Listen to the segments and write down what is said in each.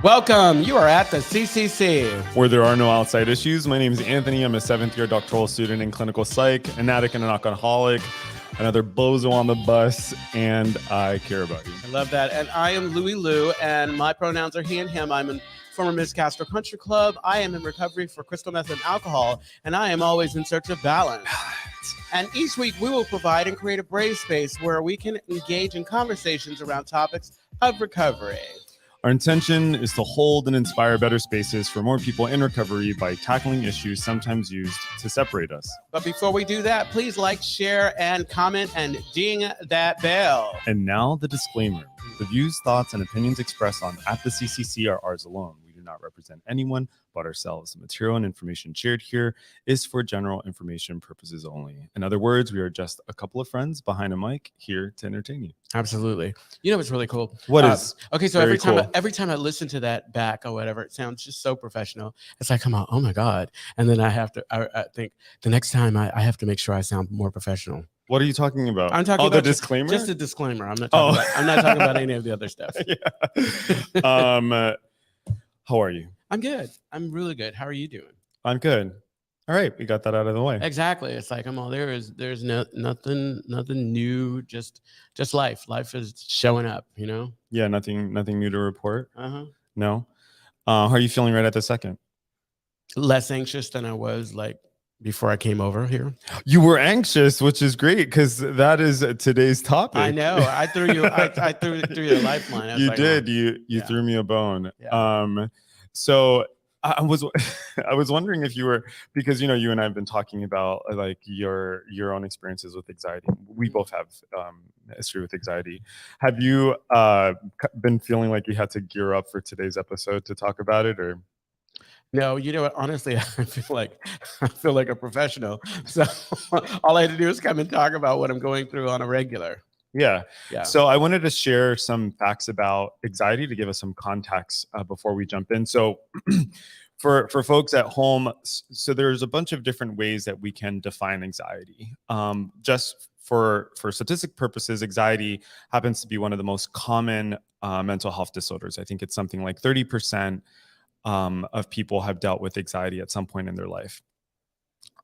Welcome. You are at the CCC. Where there are no outside issues. My name is Anthony. I'm a 7th-year doctoral student in clinical psych, an addict and an alcoholic, another bozo on the bus, and I care about you. I love that. And I am LouiLou, and my pronouns are he and him. I'm a former Miss Castro Country Club. I am in recovery for crystal meth and alcohol, and I am always in search of balance. And each week we will provide and create a brave space where we can engage in conversations around topics of recovery. Our intention is to hold and inspire better spaces for more people in recovery by tackling issues sometimes used to separate us. But before we do that, please like, share, and comment, and ding that bell. And now the disclaimer. The views, thoughts, and opinions expressed on at the CCC are ours alone. We do not represent anyone but ourselves. The material and information shared here is for general information purposes only. In other words, we are just a couple of friends behind a mic here to entertain you. Absolutely. You know what's really cool? What is? Okay, so every time I listen to that back or whatever, it sounds just so professional. It's like, come on, oh my God. And then I think the next time I have to make sure I sound more professional. What are you talking about? I'm talking about the disclaimer. Just a disclaimer. I'm not talking about any of the other stuff. Yeah. How are you? I'm good. I'm really good. How are you doing? I'm good. All right, we got that out of the way. Exactly. It's like, there's nothing new. Just life. Life is showing up. You know. Yeah. Nothing new to report. No. How are you feeling right at the second? Less anxious than I was before I came over here. You were anxious, which is great because that is today's topic. I know. I threw you. I threw you a lifeline. You did. You threw me a bone. Yeah. So I was wondering if you were, because you and I have been talking about like your own experiences with anxiety. We both have history with anxiety. Have you been feeling like you had to gear up for today's episode to talk about it, or? No, you know what? Honestly, I feel like a professional. So all I had to do is come and talk about what I'm going through on a regular. Yeah. So I wanted to share some facts about anxiety to give us some context before we jump in. So for folks at home, so there's a bunch of different ways that we can define anxiety. Just for statistic purposes, anxiety happens to be one of the most common mental health disorders. I think it's something like 30% of people have dealt with anxiety at some point in their life.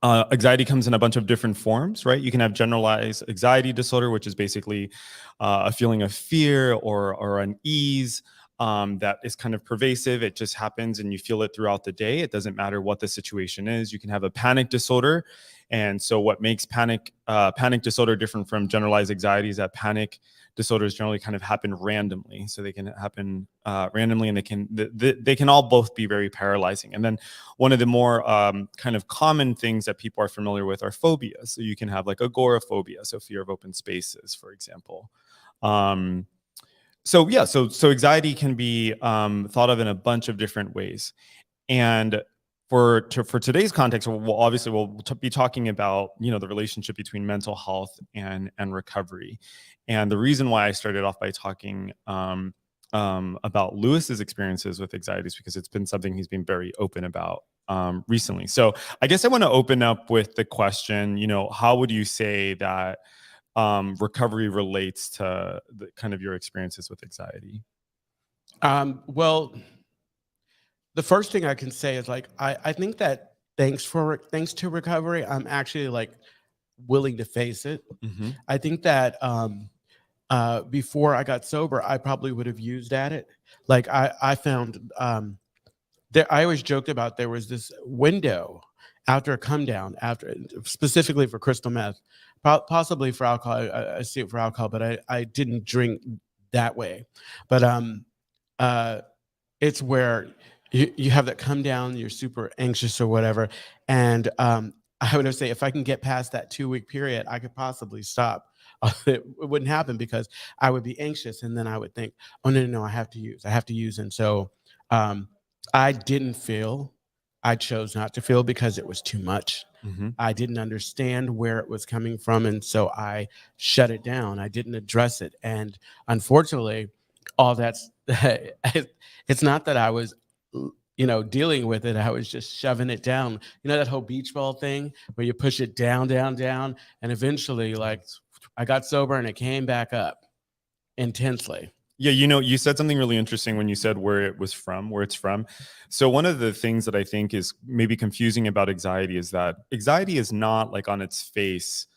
Anxiety comes in a bunch of different forms, right? You can have generalized anxiety disorder, which is basically a feeling of fear or unease that is kind of pervasive. It just happens and you feel it throughout the day. It doesn't matter what the situation is. You can have a panic disorder. And so what makes panic disorder different from generalized anxiety is that panic disorders generally kind of happen randomly. So they can happen randomly, and they can all both be very paralyzing. And then one of the more kind of common things that people are familiar with are phobias. So you can have like agoraphobia, so fear of open spaces, for example. So anxiety can be thought of in a bunch of different ways. And for today's context, we'll be talking about the relationship between mental health and recovery. And the reason why I started off by talking about Lewis's experiences with anxiety is because it's been something he's been very open about recently. So I guess I want to open up with the question, how would you say that recovery relates to the kind of your experiences with anxiety? Well, the first thing I can say is I think that thanks to recovery, I'm actually willing to face it. Mm-hmm. I think that before I got sober, I probably would have used at it. I found there. I always joked about there was this window after a come down, specifically for crystal meth, possibly for alcohol. I see it for alcohol, but I didn't drink that way. But it's where you have that come down, you're super anxious or whatever. And I would say if I can get past that 2-week period, I could possibly stop. It wouldn't happen because I would be anxious. And then I would think, oh, no, I have to use. And so I didn't feel. I chose not to feel because it was too much. Mm-hmm. I didn't understand where it was coming from. And so I shut it down. I didn't address it. And unfortunately, all that's, it's not that I was dealing with it. I was just shoving it down. That whole beach ball thing where you push it down, and eventually I got sober and it came back up intensely. Yeah, you said something really interesting when you said where it's from. So one of the things that I think is maybe confusing about anxiety is that anxiety is not like on its face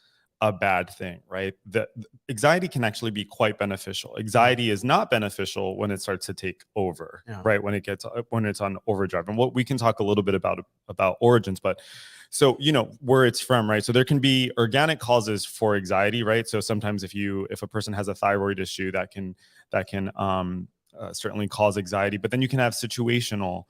a bad thing, right? The anxiety can actually be quite beneficial. Anxiety is not beneficial when it starts to take over, Yeah. right? When it's on overdrive. And what we can talk a little bit about origins, but so where it's from, right? So there can be organic causes for anxiety, right? So sometimes if a person has a thyroid issue, that can certainly cause anxiety, but then you can have situational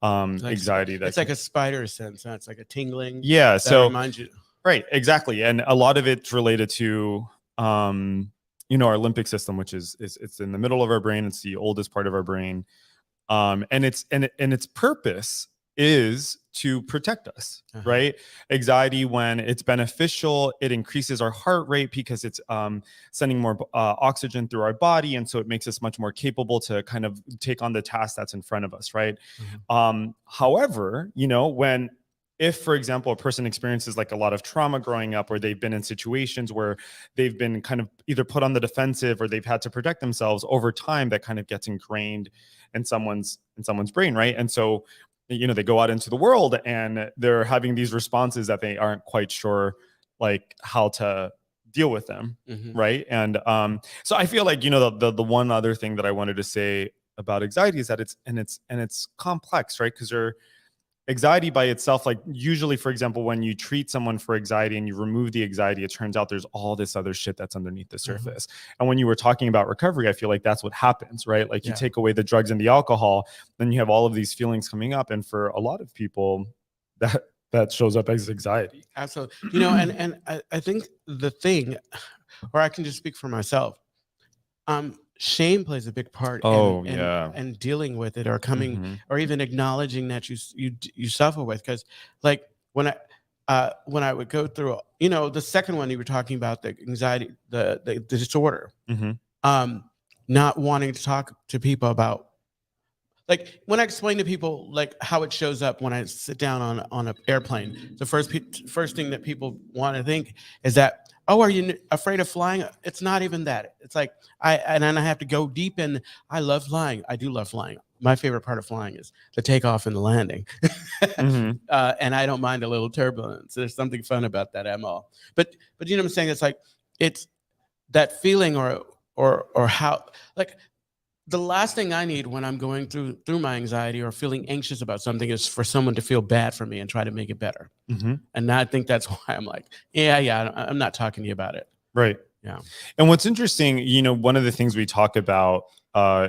anxiety It's like a spider sense. Huh? It's like a tingling. Yeah, That so reminds you. right, exactly, and a lot of it's related to our limbic system, which is it's in the middle of our brain. It's the oldest part of our brain, and its purpose is to protect us, right? Anxiety, when it's beneficial, it increases our heart rate because it's sending more oxygen through our body, and so it makes us much more capable to kind of take on the task that's in front of us, right? However, when if, for example, a person experiences like a lot of trauma growing up, or they've been in situations where they've been kind of either put on the defensive or they've had to protect themselves over time, that kind of gets ingrained in someone's brain, right? And so they go out into the world and they're having these responses that they aren't quite sure like how to deal with them, right? And so I feel like the one other thing that I wanted to say about anxiety is that it's complex, right? Because anxiety by itself, like usually, for example, when you treat someone for anxiety and you remove the anxiety, it turns out there's all this other shit that's underneath the surface. And when you were talking about recovery, I feel like that's what happens, right? Like you take away the drugs and the alcohol, then you have all of these feelings coming up. And for a lot of people, that shows up as anxiety. Absolutely. And I think the thing, or I can just speak for myself, shame plays a big part in dealing with it, or coming or even acknowledging that you suffer with. Because like when I would go through the second one you were talking about, the anxiety, the disorder, not wanting to talk to people about, like when I explain to people like how it shows up when I sit down on an airplane, the first thing that people want to think is that, oh, are you afraid of flying? It's not even that. It's like and then I have to go deep in. I love flying. I do love flying. My favorite part of flying is the takeoff and the landing, and I don't mind a little turbulence. There's something fun about that. But you know what I'm saying? It's like it's that feeling or how, like, the last thing I need when I'm going through my anxiety or feeling anxious about something is for someone to feel bad for me and try to make it better. And I think that's why I'm like, I'm not talking to you about it. Right. Yeah. And what's interesting, one of the things we talk about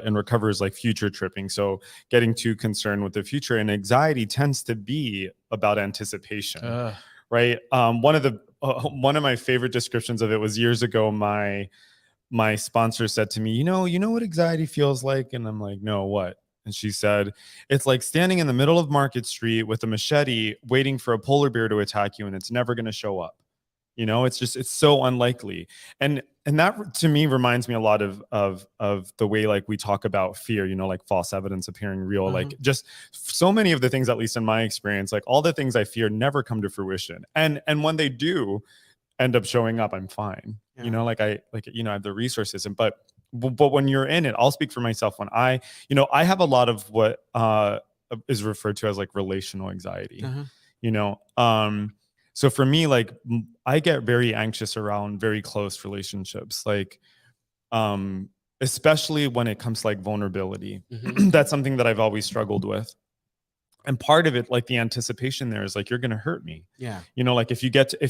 in recovery is like future tripping. So getting too concerned with the future, and anxiety tends to be about anticipation, right? One of my favorite descriptions of it was years ago. My sponsor said to me, you know what anxiety feels like? And I'm like, no, what? And she said, it's like standing in the middle of Market Street with a machete waiting for a polar bear to attack you, and it's never going to show up. It's so unlikely. And that to me reminds me a lot of the way like we talk about fear, like false evidence appearing real. Like just so many of the things, at least in my experience, like all the things I fear never come to fruition. And when they do end up showing up, I'm fine. I have the resources. But when you're in it, I'll speak for myself. When I have a lot of what is referred to as like relational anxiety. So for me, like I get very anxious around very close relationships, like especially when it comes to like vulnerability. That's something that I've always struggled with. And part of it, like the anticipation there, is like, you're going to hurt me. Yeah. Like if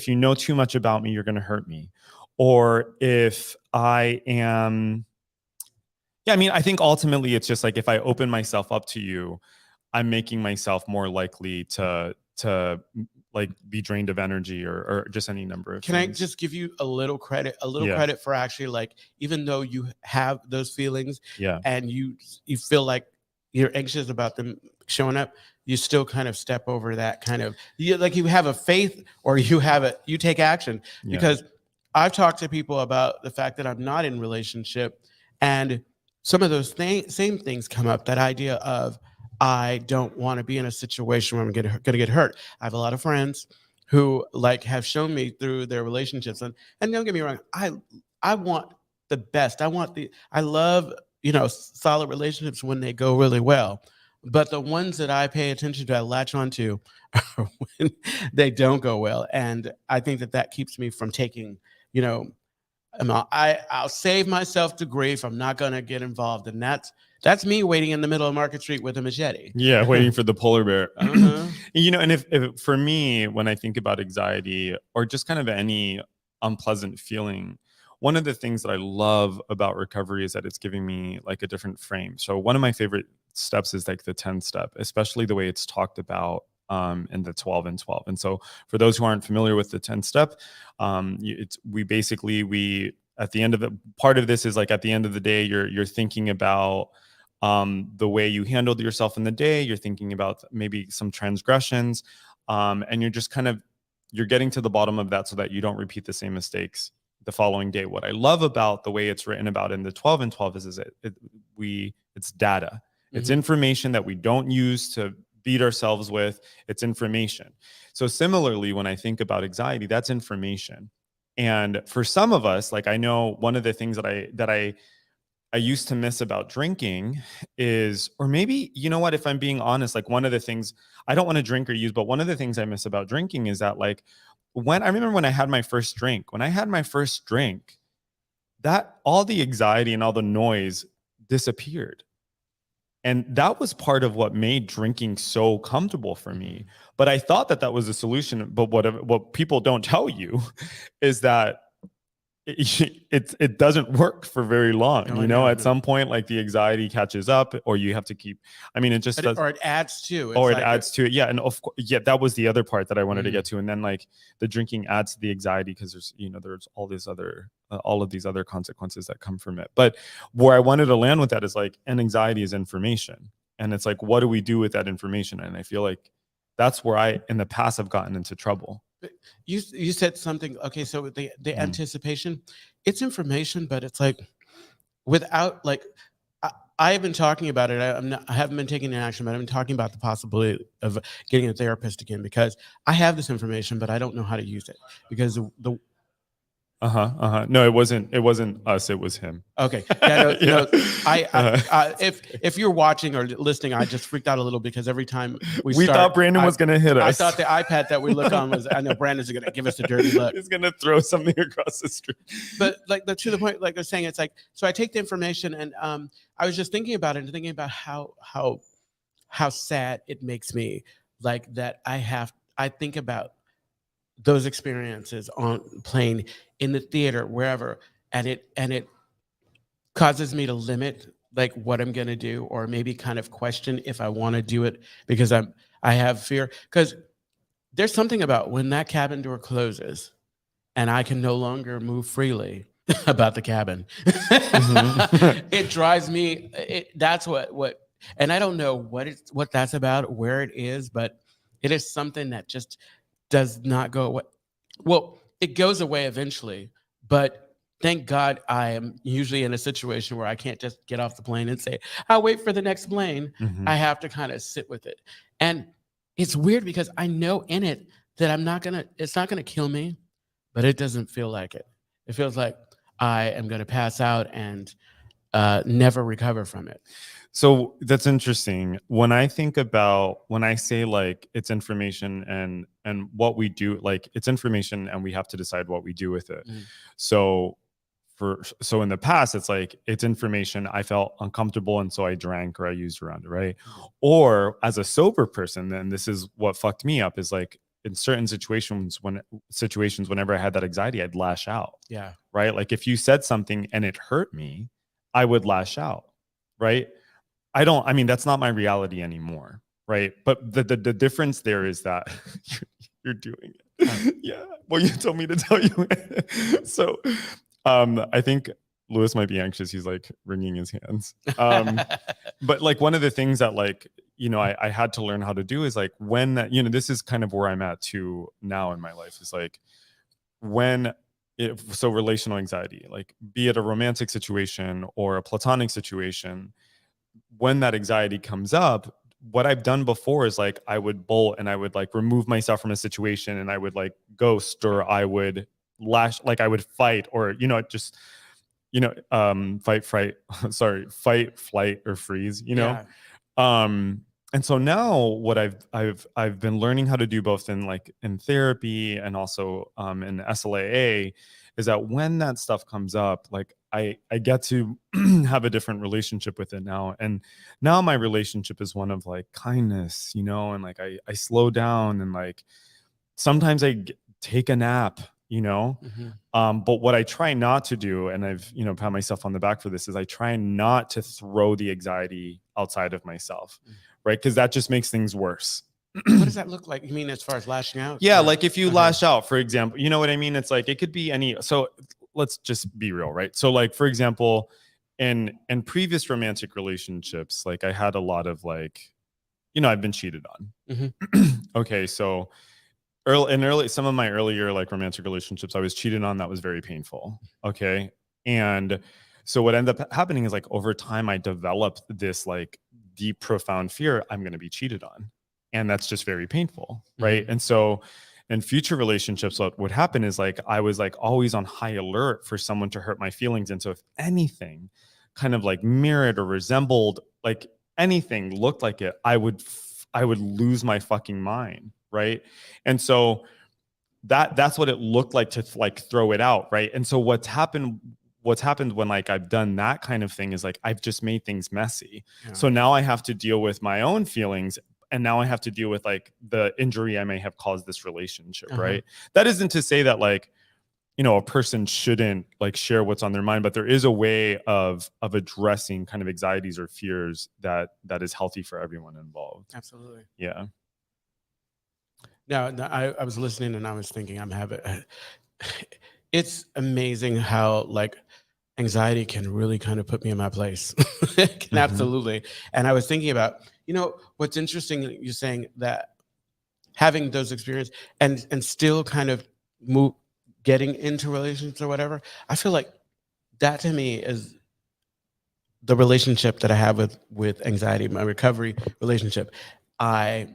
you know too much about me, you're going to hurt me. Or if I am, I think ultimately it's just like, if I open myself up to you, I'm making myself more likely to like be drained of energy or just any number of things. I just give you a little credit for actually, like, even though you have those feelings and you feel like you're anxious about them showing up, you still kind of step over that kind of, you have a faith, or you take action. Because I've talked to people about the fact that I'm not in relationship, and some of those same things come up. That idea of, I don't want to be in a situation where I'm going to get hurt. I have a lot of friends who like have shown me through their relationships, and don't get me wrong, I want the best. I love solid relationships when they go really well. But the ones that I pay attention to, I latch onto are when they don't go well. And I think that keeps me from taking, you know, I'll save myself to grief. I'm not going to get involved. And that's me waiting in the middle of Market Street with a machete. Yeah, waiting for the polar bear. Uh-huh. And if for me, when I think about anxiety or just kind of any unpleasant feeling, one of the things that I love about recovery is that it's giving me like a different frame. So one of my favorite steps is like the 10 step, especially the way it's talked about in the 12 and 12. And so for those who aren't familiar with the 10 step, we at the end of it, part of this is like at the end of the day, you're thinking about the way you handled yourself in the day. You're thinking about maybe some transgressions, and you're getting to the bottom of that so that you don't repeat the same mistakes the following day. What I love about the way it's written about in the 12 and 12 is it's data. It's information that we don't use to beat ourselves with. It's information. So similarly, when I think about anxiety, that's information. And for some of us, like I know one of the things that I used to miss about drinking is, or maybe, you know what, if I'm being honest, like one of the things I don't want to drink or use, but one of the things I miss about drinking is that like I remember when I had my first drink, that all the anxiety and all the noise disappeared. And that was part of what made drinking so comfortable for me. But I thought that was a solution. But what people don't tell you is that it doesn't work for very long. At some point, like the anxiety catches up, or you have to keep. I mean, it just does, or it adds to, or it adds to it. Yeah, and of course, yeah, that was the other part that I wanted to get to. And then like the drinking adds to the anxiety because there's all of these other consequences that come from it. But where I wanted to land with that is like, and anxiety is information, and it's like, what do we do with that information? And I feel like that's where I in the past have gotten into trouble. You said something. Okay, so the anticipation, it's information, but it's like without like I have been talking about it. I haven't been taking action, but I've been talking about the possibility of getting a therapist again because I have this information, but I don't know how to use it because the No, it wasn't us. It was him. Okay. Yeah, if you're watching or listening, I just freaked out a little because every time we thought Brandon was going to hit us. I thought the iPad that we look on was, I know Brandon's going to give us a dirty look. He's going to throw something across the street. But like to the point, like they're saying, it's like, so I take the information and I was just thinking about it and thinking about how sad it makes me like that I think about those experiences on playing in the theater, wherever, and it causes me to limit like what I'm gonna do, or maybe kind of question if I want to do it because I have fear. Because there's something about when that cabin door closes and I can no longer move freely about the cabin. It drives me. That's what, and I don't know what that's about, where it is, but it is something that just does not go away. Well, it goes away eventually, but thank God I am usually in a situation where I can't just get off the plane and say, I'll wait for the next plane. I have to kind of sit with it. And it's weird because I know in it that it's not gonna kill me, but it doesn't feel like it. It feels like I am gonna pass out and never recover from it. So that's interesting. When I say like it's information and what we do, like it's information and we have to decide what we do with it. So in the past, it's like it's information. I felt uncomfortable and so I drank or I used around it, right? Or as a sober person, then this is what fucked me up is like in certain situations whenever I had that anxiety, I'd lash out. Yeah. Right. Like if you said something and it hurt me, I would lash out. Right. That's not my reality anymore. Right. But the difference there is that you're doing it. Yeah. Well, you told me to tell you. So I think Louis might be anxious. He's like wringing his hands. But like one of the things that like, I had to learn how to do is like when that, this is kind of where I'm at too now in my life is like so relational anxiety, like be it a romantic situation or a platonic situation, when that anxiety comes up, what I've done before is like I would bolt and I would like remove myself from a situation and I would like ghost or I would lash, like I would fight or just fight, fright, sorry, fight, flight, or freeze, Yeah. And so now what I've been learning how to do both in therapy and also in SLAA is that when that stuff comes up, like I get to have a different relationship with it now. And now my relationship is one of like kindness, and like I slow down, and like sometimes take a nap, but what I try not to do, and I've, pat myself on the back for this, is I try not to throw the anxiety outside of myself, right? Because that just makes things worse. What does that look like? You mean as far as lashing out? Yeah, like if you lash out, for example, you know what I mean? It's like, it could be any, so let's just be real, right? So like, for example, in previous romantic relationships, like I had a lot of like, I've been cheated on. Okay, so some of my earlier like romantic relationships, I was cheated on. That was very painful. Okay. And so what ended up happening is like over time, I developed this like deep, profound fear I'm going to be cheated on. And that's just very painful. Right. And so in future relationships, what would happen is like, I was like always on high alert for someone to hurt my feelings. And so if anything kind of like mirrored or resembled, like anything looked like it, I would lose my fucking mind. Right. And so that's what it looked like to like throw it out. Right. And so what's happened when like I've done that kind of thing is like I've just made things messy. Yeah. So now I have to deal with my own feelings, and now I have to deal with like the injury I may have caused this relationship. Right. That isn't to say that like, a person shouldn't like share what's on their mind, but there is a way of addressing kind of anxieties or fears that is healthy for everyone involved. Absolutely. Yeah. No, I was listening and I was thinking it's amazing how like anxiety can really kind of put me in my place. It can absolutely. And I was thinking about, what's interesting, you're saying that having those experiences and still kind of getting into relationships or whatever, I feel like that to me is the relationship that I have with anxiety, my recovery relationship. I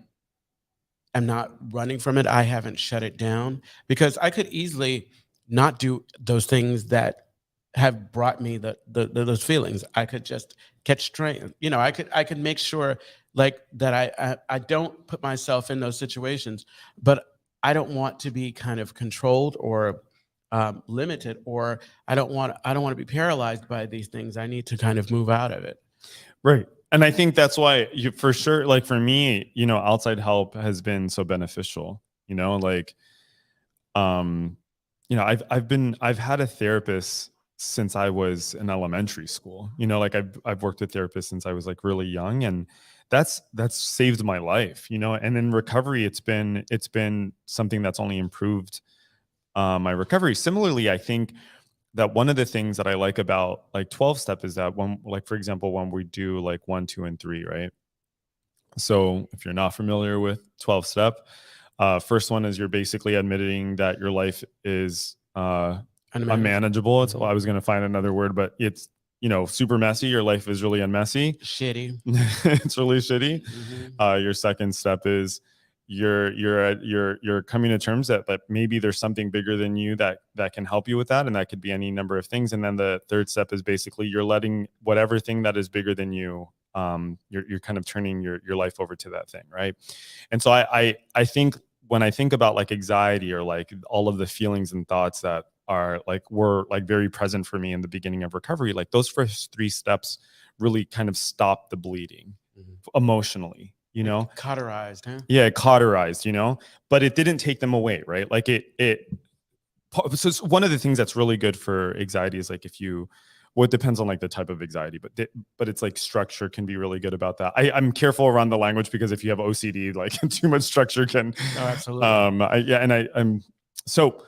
am not running from it. I haven't shut it down, because I could easily not do those things that have brought me those feelings. I could just catch strain. I could make sure like that I don't put myself in those situations, but I don't want to be kind of controlled or limited, or I don't want to be paralyzed by these things. I need to kind of move out of it. Right. And I think that's why for sure, like for me, outside help has been so beneficial, like, I've had a therapist since I was in elementary school, like I've worked with therapists since I was like really young, and that's saved my life, and in recovery, it's been something that's only improved my recovery. Similarly, I think that one of the things that I like about like 12-step is that for example, when we do like 1, 2, and 3, right? So if you're not familiar with 12-step, first one is you're basically admitting that your life is unmanageable. I was going to find another word, but it's, super messy. Your life is really unmessy. Shitty. It's really shitty. Your second step is you're coming to terms that maybe there's something bigger than you that can help you with that, and that could be any number of things. And then the third step is basically you're letting whatever thing that is bigger than you, you're kind of turning your life over to that thing, right? And so I think when I think about like anxiety or like all of the feelings and thoughts that were like very present for me in the beginning of recovery, like those first 3 steps really kind of stopped the bleeding emotionally. Cauterized, huh? Yeah, cauterized, but it didn't take them away, right? Like so it's one of the things that's really good for anxiety is like it depends on like the type of anxiety, but it's like structure can be really good about that. I'm careful around the language, because if you have OCD, like too much structure can. Oh, absolutely. I'm so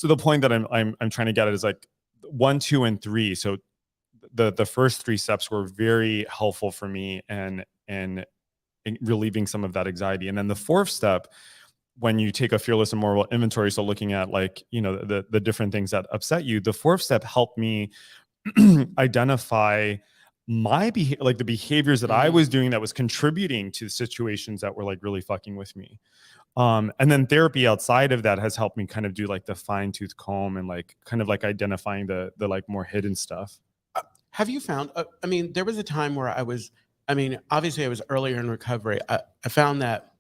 the point that I'm trying to get at is like 1, 2, and 3. So the first 3 steps were very helpful for me and relieving some of that anxiety. And then the 4th step, when you take a fearless and moral inventory, so looking at like, the different things that upset you, the 4th step helped me identify my the behaviors that I was doing that was contributing to situations that were like really fucking with me. And then therapy outside of that has helped me kind of do like the fine tooth comb and like kind of like identifying the like more hidden stuff. Have you found, I mean, there was a time where I mean, obviously I was earlier in recovery. I found that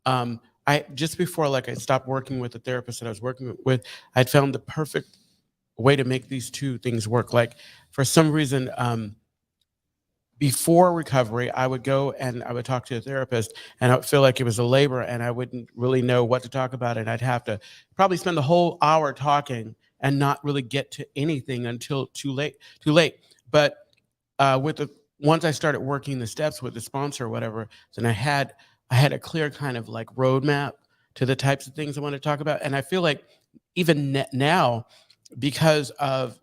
I just before like I stopped working with the therapist that I was working with, I'd found the perfect way to make these two things work. Like for some reason, before recovery, I would go and I would talk to a therapist and I would feel like it was a labor and I wouldn't really know what to talk about. And I'd have to probably spend the whole hour talking and not really get to anything until too late. But with the once I started working the steps with the sponsor or whatever, then I had a clear kind of like roadmap to the types of things I want to talk about. And I feel like even now, because of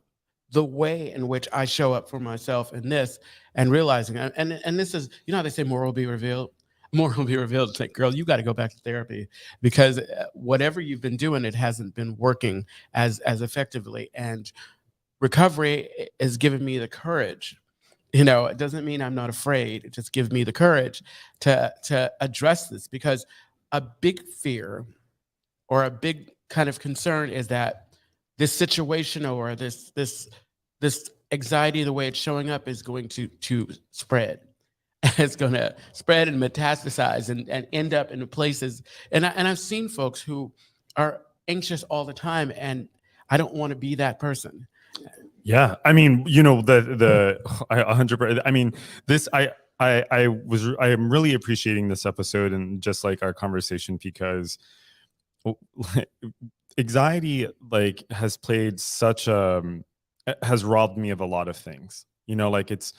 the way in which I show up for myself in this and realizing, and this is, you know how they say more will be revealed? More will be revealed. It's like, girl, you got to go back to therapy because whatever you've been doing, it hasn't been working as effectively. And recovery has given me the courage. You know, it doesn't mean I'm not afraid. It just gives me the courage to address this because a big fear or a big kind of concern is that this situation or this anxiety, the way it's showing up, is going to spread. It's going to spread and metastasize and end up in places. And I've seen folks who are anxious all the time, and I don't want to be that person. Yeah, I mean, you know, I 100%. I mean, this I am really appreciating this episode and just like our conversation because anxiety like has played such has robbed me of a lot of things. You know, like it's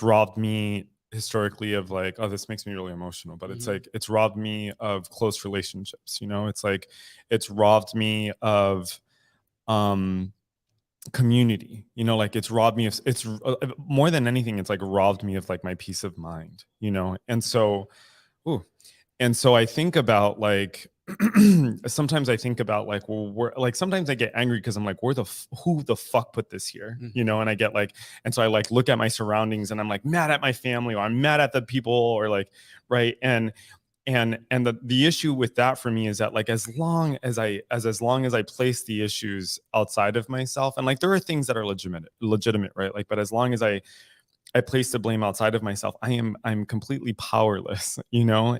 robbed me historically of like, oh, this makes me really emotional, but it's like it's robbed me of close relationships. You know, it's like it's robbed me of community. You know, like it's robbed me of more than anything, it's like robbed me of like my peace of mind. You know, and so ooh, and so I think about like sometimes I think about like, well, like sometimes I get angry because I'm like, who the fuck put this here? You know, and I get like, and so I like look at my surroundings and I'm like mad at my family or I'm mad at the people or like, right. And the issue with that for me is that like as long as I place the issues outside of myself, and like there are things that are legitimate, right? Like, but as long as I place the blame outside of myself, I'm completely powerless, you know?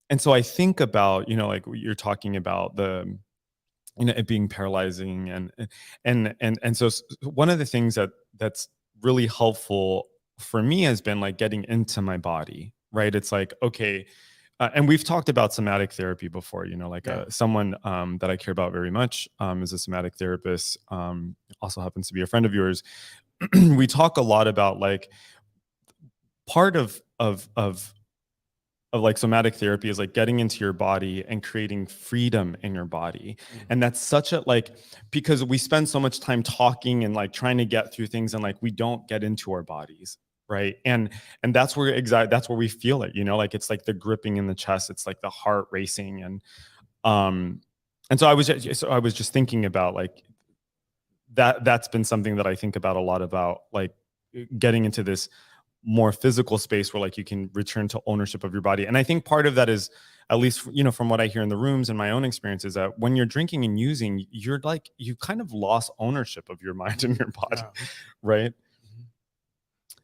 And so I think about, you know, like you're talking about the, you know, it being paralyzing and so one of the things that's really helpful for me has been like getting into my body, right? It's like, okay, and we've talked about somatic therapy before, you know, like someone that I care about very much is a somatic therapist, also happens to be a friend of yours. We talk a lot about like part of like somatic therapy is like getting into your body and creating freedom in your body. And that's such a like, because we spend so much time talking and like trying to get through things and like we don't get into our bodies, right? And that's where that's where we feel it, you know, like it's like the gripping in the chest, it's like the heart racing. And so I was just thinking about like that's been something that I think about a lot, about like getting into this more physical space where like you can return to ownership of your body. And I think part of that is, at least, you know, from what I hear in the rooms and my own experience, is that when you're drinking and using, you're like, you kind of lost ownership of your mind and your body. Right.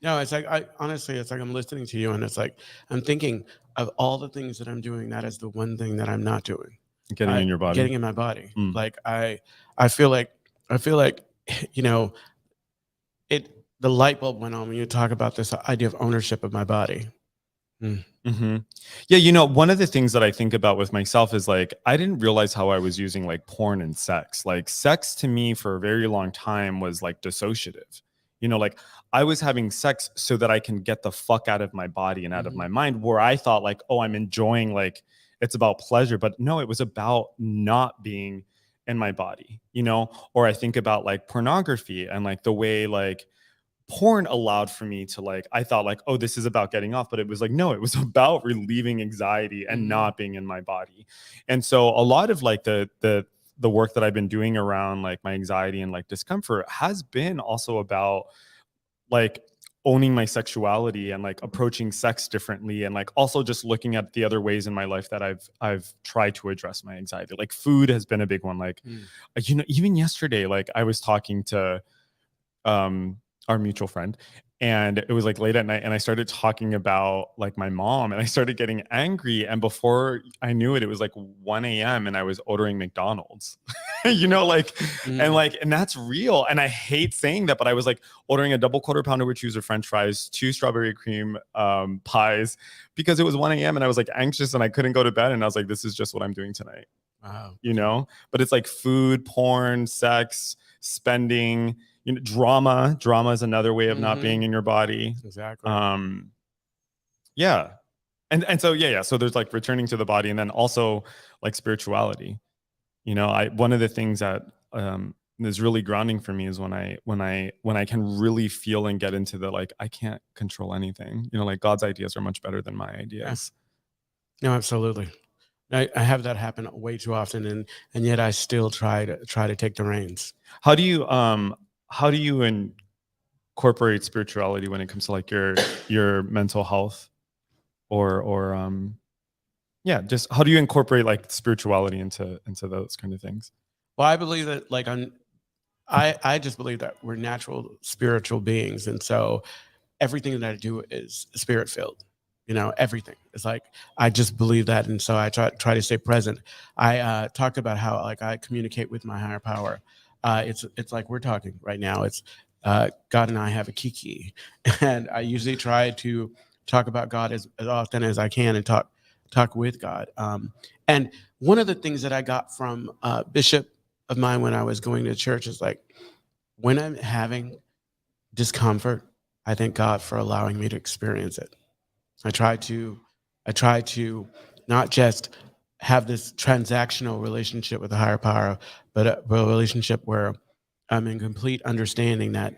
No, it's like honestly, it's like I'm listening to you, and it's like I'm thinking of all the things that I'm doing. That is the one thing that I'm not doing. Getting in your body. Getting in my body. Like I feel like you know, the light bulb went on when you talk about this idea of ownership of my body. Yeah, you know, one of the things that I think about with myself is like, I didn't realize how I was using like porn and sex. Like sex to me for a very long time was like dissociative. You know, like I was having sex so that I can get the fuck out of my body and out of my mind, where I thought like, oh, I'm enjoying, like it's about pleasure. But no, it was about not being in my body, you know? Or I think about like pornography and like the way like porn allowed for me to like, I thought like, oh, this is about getting off, but it was like, no, it was about relieving anxiety and not being in my body. And so a lot of like the work that I've been doing around like my anxiety and like discomfort has been also about like owning my sexuality and like approaching sex differently, and like also just looking at the other ways in my life that I've tried to address my anxiety. Like food has been a big one. Like, you know, even yesterday, like I was talking to our mutual friend, and it was like late at night, and I started talking about like my mom, and I started getting angry, and before I knew it, it was like 1 a.m. and I was ordering McDonald's. You know, like, and that's real. And I hate saying that, but I was like ordering a double quarter pounder with cheese or French fries, 2 strawberry cream pies, because it was 1 a.m. and I was like anxious and I couldn't go to bed, and I was like, this is just what I'm doing tonight. Wow. You know, but it's like food, porn, sex, spending, you know, drama is another way of not being in your body. Exactly. Yeah. And so, yeah. So there's like returning to the body, and then also like spirituality. You know, one of the things that is really grounding for me is when I can really feel and get into the, like, I can't control anything. You know, like God's ideas are much better than my ideas. No, absolutely. I have that happen way too often, and yet I still try to take the reins. How do you incorporate spirituality when it comes to like your mental health, or yeah, just how do you incorporate like spirituality into those kind of things? Well, I believe that like I just believe that we're natural spiritual beings, and so everything that I do is spirit filled. You know, everything. It's like I just believe that, and so I try to stay present. I talked about how like I communicate with my higher power. It's like we're talking right now. It's God and I have a kiki, and I usually try to talk about God as often as I can and talk with God. And one of the things that I got from Bishop of mine when I was going to church is like, when I'm having discomfort, I thank God for allowing me to experience it. I try to not just have this transactional relationship with the higher power, but a relationship where I'm in complete understanding that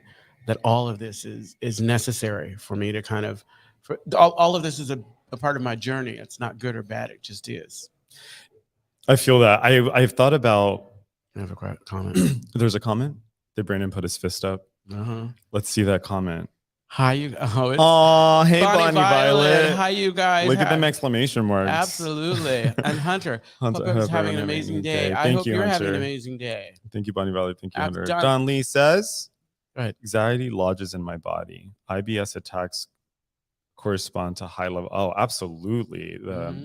all of this is necessary for me to kind of, all of this is a part of my journey. It's not good or bad. It just is. I feel that. I've thought about. I have a comment. There's a comment. Did Brandon put his fist up? Let's see that comment. Hi, you. Oh, hey, Bonnie Violet. Hi, you guys. Look at them exclamation marks. Absolutely. And Hunter. Hope everyone's having an amazing day. I hope you're having an amazing day. Thank you, Bonnie Violet. Thank you, Hunter. John Lee says, right. Anxiety lodges in my body. IBS attacks correspond to high level. Oh, absolutely. The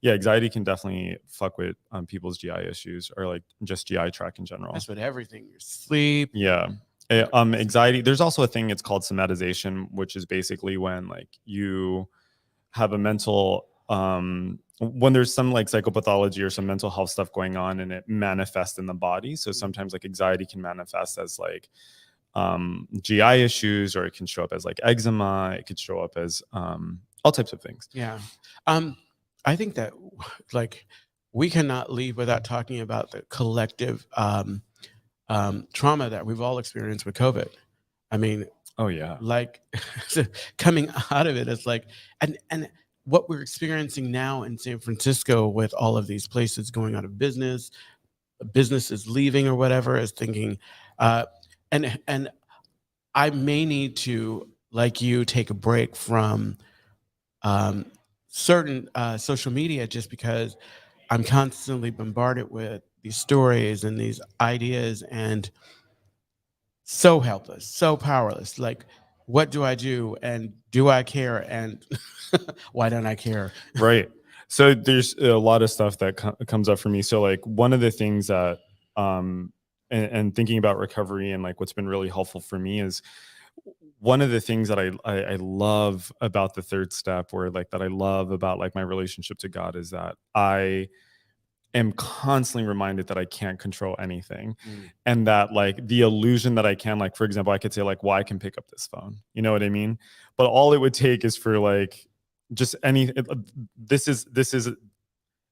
anxiety can definitely fuck with people's GI issues, or like just GI tract in general. That's with everything. Your sleep. Yeah. Anxiety, there's also a thing, it's called somatization, which is basically when like you have a mental when there's some like psychopathology or some mental health stuff going on, and it manifests in the body. So sometimes like anxiety can manifest as like GI issues, or it can show up as like eczema. It could show up as all types of things. Yeah. I think that like we cannot leave without talking about the collective trauma that we've all experienced with COVID. I mean, oh yeah, like coming out of it, it's like, and what we're experiencing now in San Francisco with all of these places going out of business, businesses leaving or whatever, is thinking, and I may need to, like you, take a break from certain social media, just because I'm constantly bombarded with these stories and these ideas, and so helpless, so powerless. Like, what do I do? And do I care? And why don't I care? Right. So there's a lot of stuff that comes up for me. So like one of the things that, and thinking about recovery and like what's been really helpful for me is, one of the things that I love about the third step, or like that I love about like my relationship to God, is that I am constantly reminded that I can't control anything. And that like the illusion that I can, like, for example, I could say like, well, I can pick up this phone, you know what I mean? But all it would take is for like just this is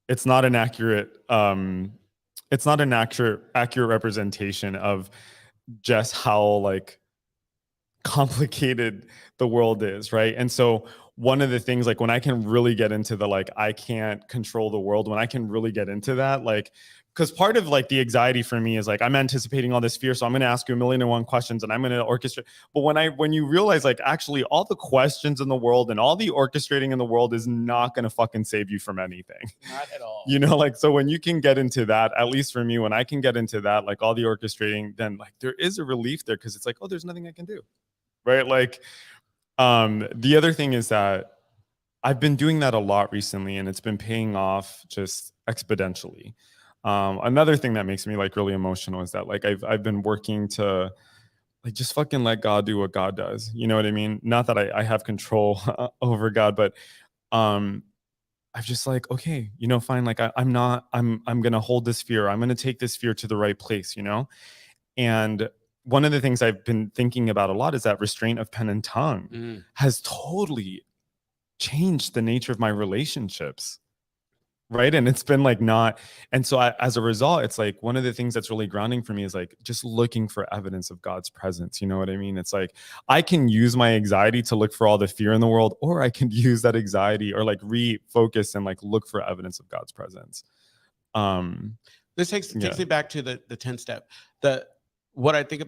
it's not an accurate representation of just how like complicated the world is, right? And so one of the things, like when I can really get into the like I can't control the world, when I can really get into that, like because part of like the anxiety for me is like I'm anticipating all this fear, so I'm going to ask you 1,000,001 questions, and I'm going to orchestrate. But when you realize like actually all the questions in the world and all the orchestrating in the world is not going to fucking save you from anything. Not at all. You know, like, so when you can get into that, at least for me, when I can get into that, like all the orchestrating, then like there is a relief there, because it's like, oh, there's nothing I can do, right? Like, the other thing is that I've been doing that a lot recently, and it's been paying off just exponentially. Another thing that makes me like really emotional is that like I've been working to like just fucking let God do what God does. You know what I mean? Not that I have control over God, but I'm just like, okay, you know, fine. Like I'm gonna hold this fear. I'm gonna take this fear to the right place, you know? And one of the things I've been thinking about a lot is that restraint of pen and tongue has totally changed the nature of my relationships. Right. And it's been like not. And so as a result, it's like one of the things that's really grounding for me is like just looking for evidence of God's presence. You know what I mean? It's like I can use my anxiety to look for all the fear in the world, or I can use that anxiety or like refocus and like look for evidence of God's presence. This takes me back to the 10 step. When I think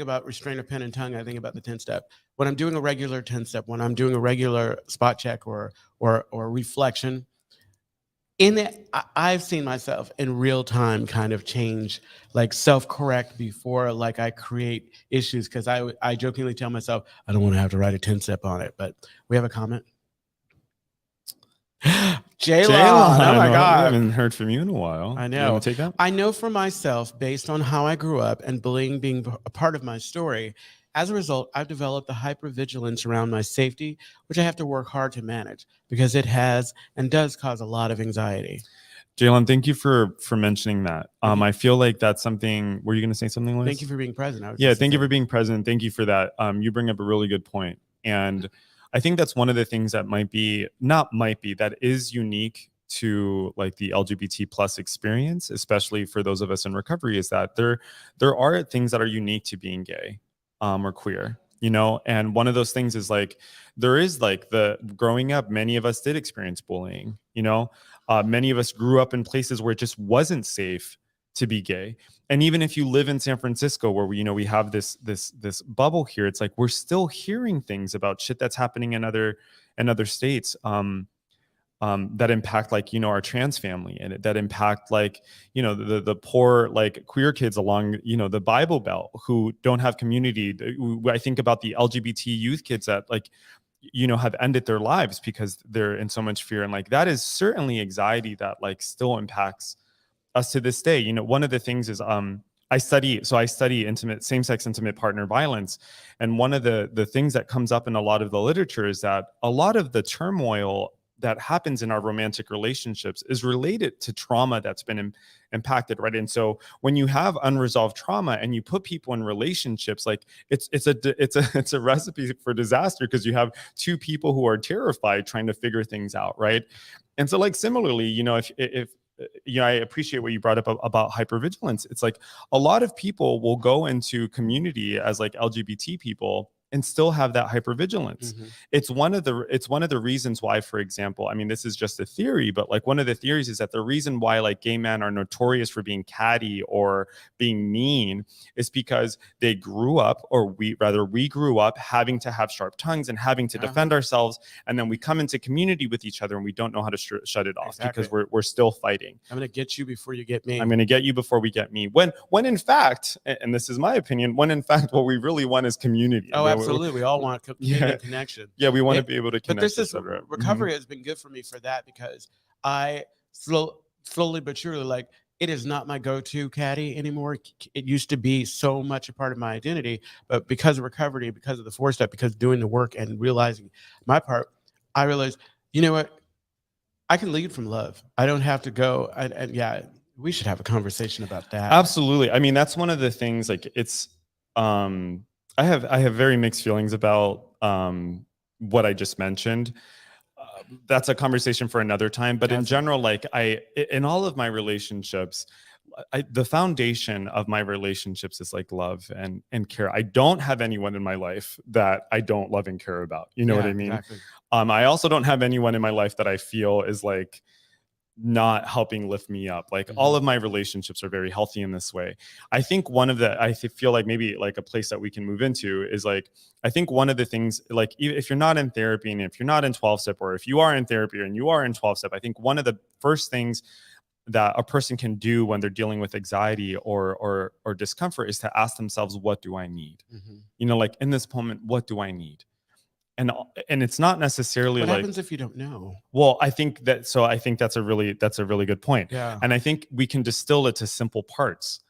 about restraint of pen and tongue, I think about the 10 step. When I'm doing a regular 10 step, when I'm doing a regular spot check or reflection, in it, I've seen myself in real time kind of change, like self-correct before like I create issues, because I jokingly tell myself I don't want to have to write a 10 step on it. But we have a comment. Jaylon, oh my God. I haven't heard from you in a while. I know. You want to take that? I know for myself, based on how I grew up and bullying being a part of my story, as a result, I've developed a hypervigilance around my safety, which I have to work hard to manage because it has and does cause a lot of anxiety. Jaylon, thank you for mentioning that. I feel like that's something. Were you going to say something, Liz? Thank you for being present. Thank you for being present. Thank you for that. You bring up a really good point. And I think that's one of the things that that is unique to like the LGBT plus experience, especially for those of us in recovery, is that there are things that are unique to being gay or queer, you know? And one of those things is like, there is like growing up, many of us did experience bullying, you know? Many of us grew up in places where it just wasn't safe to be gay. And even if you live in San Francisco, where we have this bubble here, it's like we're still hearing things about shit that's happening in other states that impact like our trans family, and that impact like the poor like queer kids along the Bible Belt who don't have community. I think about the LGBT youth kids that like have ended their lives because they're in so much fear, and like that is certainly anxiety that like still impacts us to this day. One of the things is I study same-sex intimate partner violence, and one of the things that comes up in a lot of the literature is that a lot of the turmoil that happens in our romantic relationships is related to trauma that's been impacted, right? And so when you have unresolved trauma and you put people in relationships, like it's a recipe for disaster, because you have two people who are terrified trying to figure things out, right? And so like similarly, if I appreciate what you brought up about hypervigilance. It's like a lot of people will go into community as like LGBT people and still have that hypervigilance. It's one of the reasons why, for example, I mean, this is just a theory, but like one of the theories is that the reason why like gay men are notorious for being catty or being mean is because they grew up, or we grew up having to have sharp tongues and having to defend ourselves, and then we come into community with each other and we don't know how to shut it off because we're still fighting. I'm going to get you before you get me. I'm going to get you before we get me. When in fact, and this is my opinion, when in fact what we really want is community. Oh, absolutely. We all want community and connection. Yeah, we want to be able to connect. But this recovery has been good for me for that, because I slowly but surely, like, it is not my go-to caddy anymore. It used to be so much a part of my identity, but because of recovery, because of the 4-step, because of doing the work and realizing my part, I realized, you know what? I can lead from love. I don't have to go. And yeah, we should have a conversation about that. Absolutely. I mean, that's one of the things, like it's, I have very mixed feelings about what I just mentioned. That's a conversation for another time. But in general, like in all of my relationships, the foundation of my relationships is like love and care. I don't have anyone in my life that I don't love and care about. You know what I mean? Exactly. I also don't have anyone in my life that I feel is like not helping lift me up. Like all of my relationships are very healthy in this way. I think one of the, feel like maybe like a place that we can move into is like, I think one of the things, like if you're not in therapy and if you're not in 12-step, or if you are in therapy and you are in 12-step, I think one of the first things that a person can do when they're dealing with anxiety or discomfort is to ask themselves, what do I need? You know, like in this moment, what do I need? And it's not necessarily What like, happens if you don't know? well, I think that's a really good point. Yeah. And I think we can distill it to simple parts.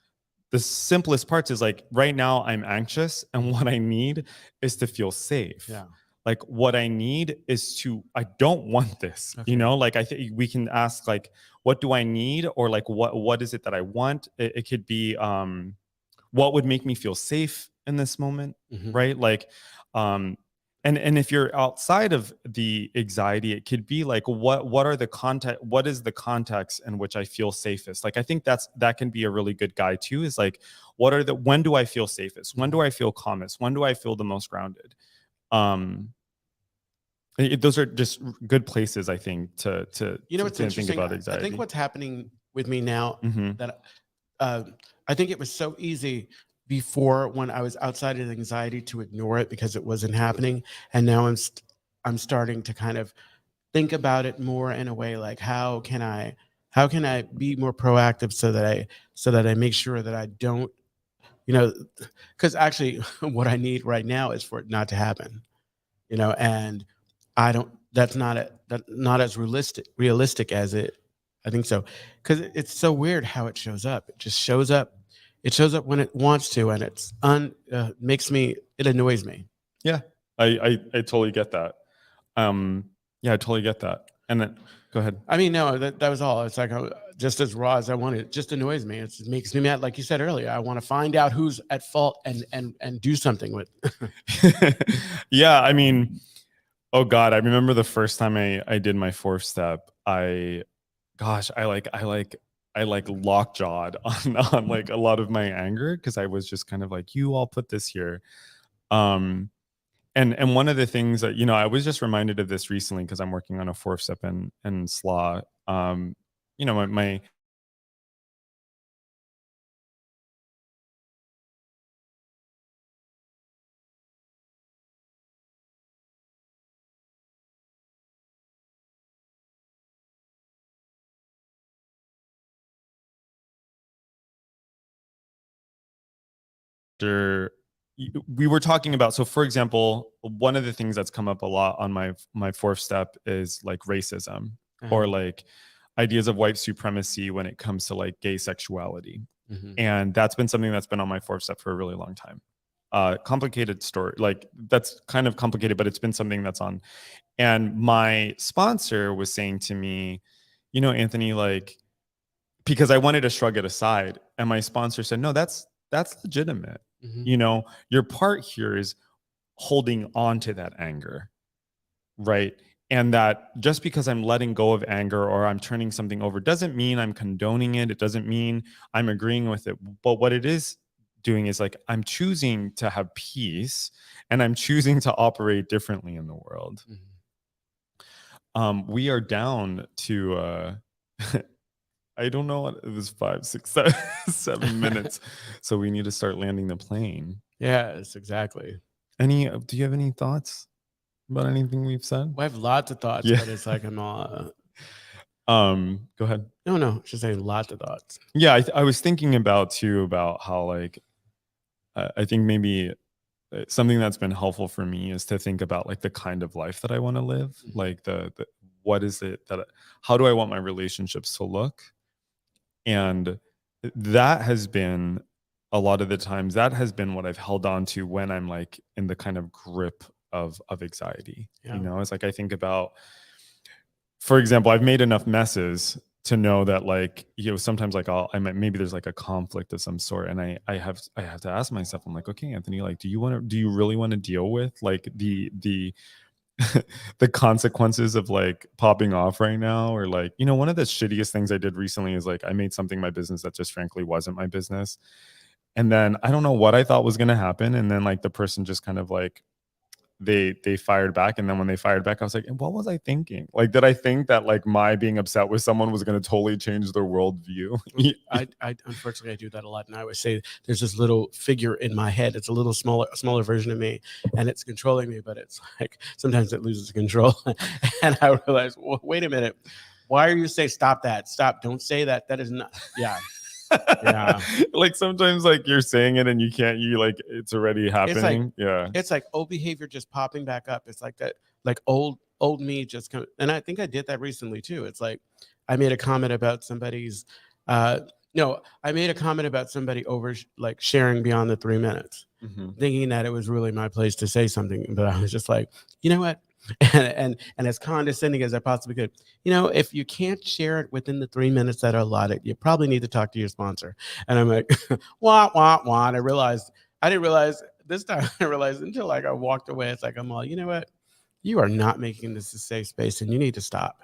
The simplest parts is like, right now I'm anxious, and what I need is to feel safe. Yeah. Like what I need is I don't want this, Okay. you know, like I think we can ask like, what do I need? Or like, what is it that I want? It could be, what would make me feel safe in this moment, right? Like, and if you're outside of the anxiety, it could be like, what is the context in which I feel safest? Like, I think that can be a really good guide too, is like, when do I feel safest? When do I feel calmest? When do I feel the most grounded? Those are just good places, I think, to what's think interesting? about anxiety. I think what's happening with me now that I think it was so easy before, when I was outside of anxiety, to ignore it because it wasn't happening, and now I'm starting to kind of think about it more in a way like, how can I be more proactive so that I make sure that I don't, because actually what I need right now is for it not to happen, and I don't. That's not as realistic as I think so, because it's so weird how it shows up. It just shows up. It shows up when it wants to, and it annoys me. Yeah, I totally get that. Yeah, I totally get that. And then go ahead. I mean, no, that was all. It's like, just as raw as I want it. It just annoys me. It makes me mad. Like you said earlier, I want to find out who's at fault and do something with. Yeah, I mean, oh God, I remember the first time I did my 4th-step. I lockjawed on like a lot of my anger, because I was just kind of like, you all put this here. And one of the things that, I was just reminded of this recently, because I'm working on a 4th-step in SLA. My we were talking about, so for example, one of the things that's come up a lot on my 4th-step is like racism, or like ideas of white supremacy when it comes to like gay sexuality. And that's been something that's been on my 4th-step for a really long time. Complicated story, like that's kind of complicated, but it's been something that's on. And my sponsor was saying to me, Anthony, like, because I wanted to shrug it aside, and my sponsor said, no, that's legitimate. Your part here is holding on to that anger, right? And that just because I'm letting go of anger or I'm turning something over doesn't mean I'm condoning it. It doesn't mean I'm agreeing with it. But what it is doing is like, I'm choosing to have peace, and I'm choosing to operate differently in the world. We are down to I don't know what it was, 5, 6, 7 minutes. So we need to start landing the plane. Yes, exactly. Do you have any thoughts about anything we've said? Well, I have lots of thoughts, but it's like, I'm all. Go ahead. No, just saying lots of thoughts. Yeah, I was thinking about how like, I think maybe something that's been helpful for me is to think about like the kind of life that I want to live. Like what is it how do I want my relationships to look? And that has been, a lot of the times, that has been what I've held on to when I'm like in the kind of grip of anxiety. Yeah. It's like, I think about, for example, I've made enough messes to know that, like, sometimes like maybe there's like a conflict of some sort, and I have to ask myself, I'm like, okay, Anthony, like, do you really want to deal with like the the consequences of like popping off right now? Or like, one of the shittiest things I did recently is like, I made something my business that just frankly wasn't my business. And then I don't know what I thought was going to happen. And then like the person just kind of like they fired back. And then when they fired back, I was like, and what was I thinking? Like, did I think that like my being upset with someone was going to totally change their worldview? I unfortunately I do that a lot, and I always say there's this little figure in my head. It's a little smaller version of me, and it's controlling me. But it's like sometimes it loses control, and I realize, well, wait a minute, why are you saying stop that? Stop! Don't say that. That is not. Yeah. Yeah. Like sometimes like you're saying it and you can't, you like it's already happening. It's like old behavior just popping back up. It's like that, like old me just come. And I think I did that recently too. It's like I made a comment about somebody's. No, I made a comment about somebody over like sharing beyond the 3 minutes, thinking that it was really my place to say something. But I was just like, you know what? And as condescending as I possibly could, if you can't share it within the 3 minutes that are allotted, you probably need to talk to your sponsor. And I'm like, wah, wah, wah. And I didn't realize this time, I realized until like I walked away. It's like, I'm all, you know what? You are not making this a safe space and you need to stop.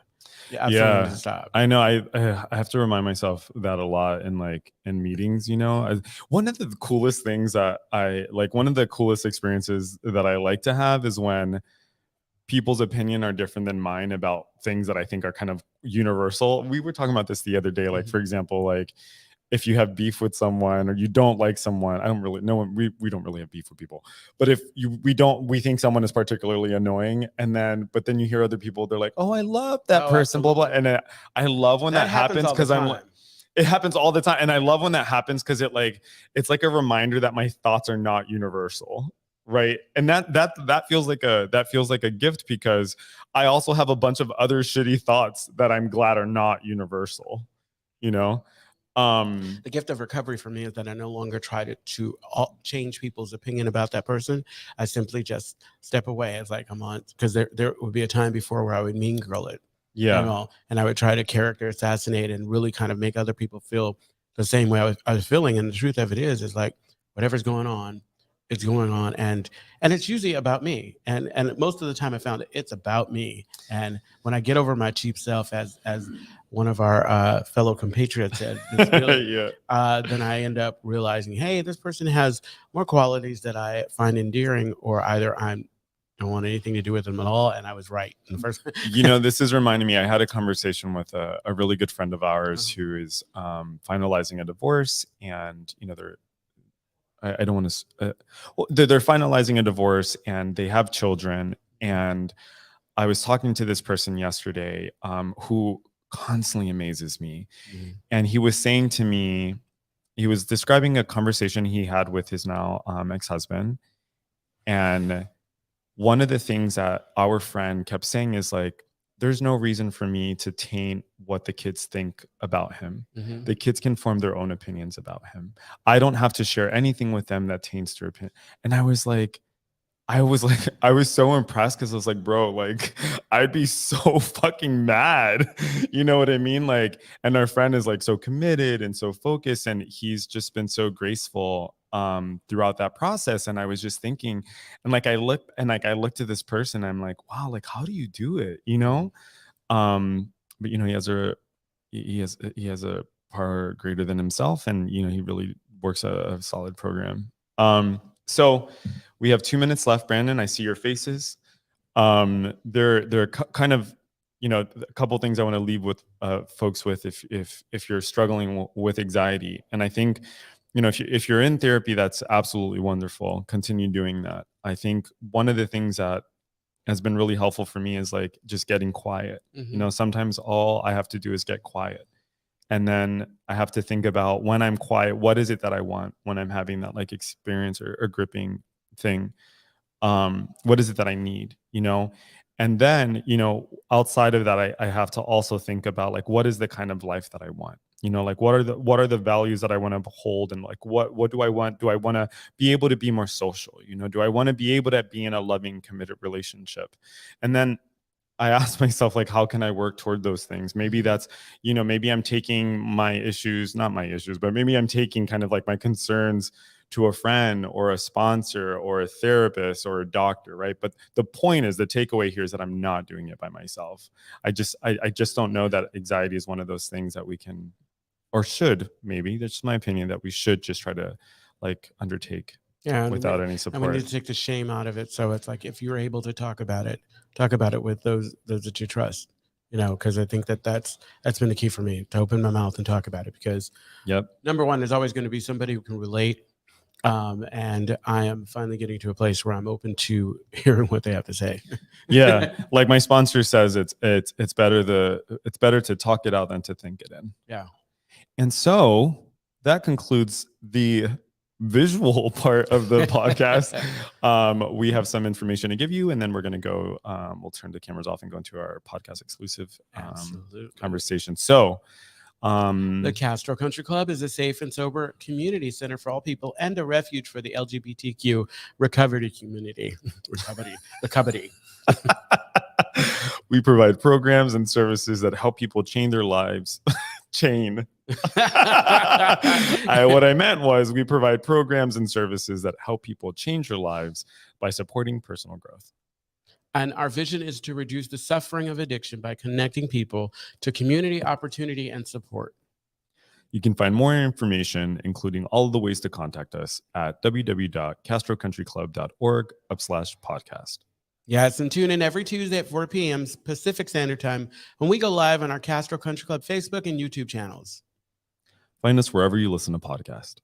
You absolutely need to stop. I know. I have to remind myself that a lot in meetings. One of the coolest things that one of the coolest experiences that I like to have is when people's opinion are different than mine about things that I think are kind of universal. We were talking about this the other day. Like, for example, like if you have beef with someone or you don't like someone, we don't really have beef with people. But if we think someone is particularly annoying, but then you hear other people, they're like, oh, I love that person, absolutely. blah, blah. And I love when that happens because I'm like, it happens all the time. And I love when that happens because it's like a reminder that my thoughts are not universal. Right. And that feels like a gift because I also have a bunch of other shitty thoughts that I'm glad are not universal, the gift of recovery for me is that I no longer try to change people's opinion about that person. I simply just step away. It's like, I'm on, because there would be a time before where I would mean girl it. Yeah. And I would try to character assassinate and really kind of make other people feel the same way I was feeling. And the truth of it is like whatever's going on, it's going on, and it's usually about me. And most of the time, I found it's about me. And when I get over my cheap self, as one of our fellow compatriots said, then I end up realizing, hey, this person has more qualities that I find endearing, or either I don't want anything to do with them at all, and I was right in the first. This is reminding me. I had a conversation with a really good friend of ours who is finalizing a divorce, and I don't want to. They're finalizing a divorce and they have children. And I was talking to this person yesterday who constantly amazes me. And he was saying to me, he was describing a conversation he had with his now ex-husband. And one of the things that our friend kept saying is like, there's no reason for me to taint what the kids think about him. The kids can form their own opinions about him. I don't have to share anything with them that taints their opinion. And I was so impressed because I was like, bro, like I'd be so fucking mad. You know what I mean? Like, and our friend is like so committed and so focused, and he's just been so graceful throughout that process. And I was just thinking, and I looked at this person, I'm like, wow, like how do you do it? But he has a par greater than himself, and he really works a solid program. So we have 2 minutes left, Brandon. I see your faces. There are kind of a couple things I want to leave with folks with if you're struggling with anxiety. And I think if you're in therapy, that's absolutely wonderful. Continue doing that. I think one of the things that has been really helpful for me is like just getting quiet. Sometimes all I have to do is get quiet. And then I have to think about when I'm quiet, what is it that I want when I'm having that like experience or gripping thing? What is it that I need? And then, outside of that, I have to also think about like, what is the kind of life that I want? Like what are the values that I want to hold? And like, what do I want? Do I want to be able to be more social? Do I want to be able to be in a loving, committed relationship? And then I asked myself, like, how can I work toward those things? Maybe that's, maybe I'm taking my issues, not my issues, but maybe I'm taking kind of like my concerns to a friend or a sponsor or a therapist or a doctor, right? But the point is, the takeaway here is that I'm not doing it by myself. I just don't know that anxiety is one of those things that we can, or should, maybe, that's just my opinion, that we should just try to like undertake. Yeah, without any and we support. need to take the shame out of it. So it's like if you're able to talk about it with those that you trust, because I think that's been the key for me, to open my mouth and talk about it, because Yep. number one, there's always going to be somebody who can relate. And I am finally getting to a place where I'm open to hearing what they have to say. Yeah, like my sponsor says, it's better to talk it out than to think it in. Yeah. And so that concludes the visual part of the podcast. We have some information to give you, and then we're going to go. We'll turn the cameras off and go into our podcast exclusive conversation. So, the Castro Country Club is a safe and sober community center for all people and a refuge for the LGBTQ recovery community. recovery. We provide programs and services that help people change their lives. What I meant was we provide programs and services that help people change their lives by supporting personal growth. And our vision is to reduce the suffering of addiction by connecting people to community, opportunity, and support. You can find more information, including all of the ways to contact us, at www.castrocountryclub.org/podcast. Yes, and tune in every Tuesday at 4 p.m. Pacific Standard Time when we go live on our Castro Country Club Facebook and YouTube channels. Find us wherever you listen to podcasts.